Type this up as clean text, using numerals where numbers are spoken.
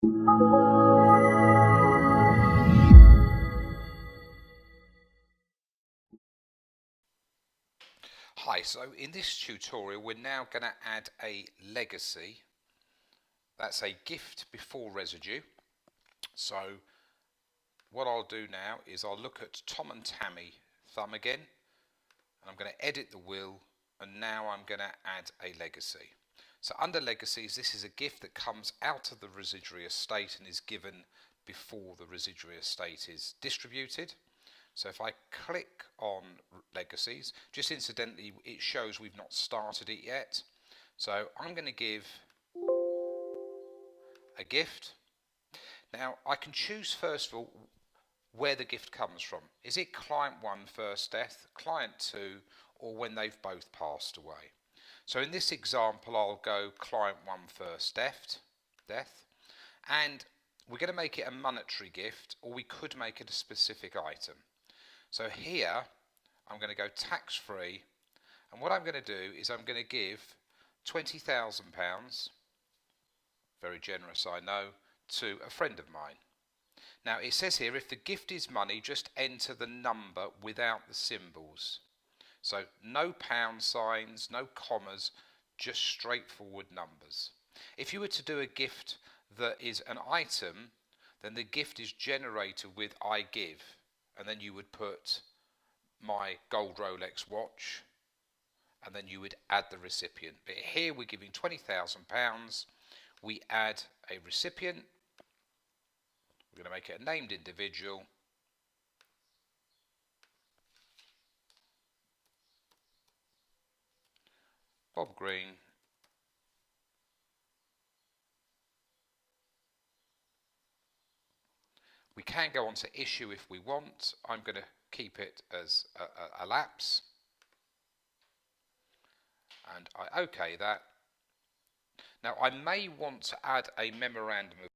Hi, so in this tutorial we're now going to add a legacy. That's a gift before residue. So what I'll do now is I'll look at Tom and Tammy thumb again, and I'm going to edit the will, and now I'm going to add a legacy. So under legacies, this is a gift that comes out of the residuary estate and is given before the residuary estate is distributed. So if I click on Legacies, just incidentally it shows we've not started it yet. So I'm going to give a gift. Now I can choose first of all where the gift comes from. Is it client 1 first death, client 2, or when they've both passed away? So in this example I'll go client 1 first death, and we're going to make it a monetary gift, or we could make it a specific item. So here I'm going to go tax free, and what I'm going to do is I'm going to give £20,000, very generous I know, to a friend of mine. Now it says here if the gift is money, just enter the number without the symbols. So no pound signs, no commas, just straightforward numbers. If you were to do a gift that is an item, then the gift is generated with I give, and then you would put my gold Rolex watch, and then you would add the recipient. But here we're giving £20,000. We add a recipient. We're going to make it a named individual. Bob Green. We can go on to issue if we want. I'm going to keep it as a lapse, and I OK that. Now I may want to add a memorandum of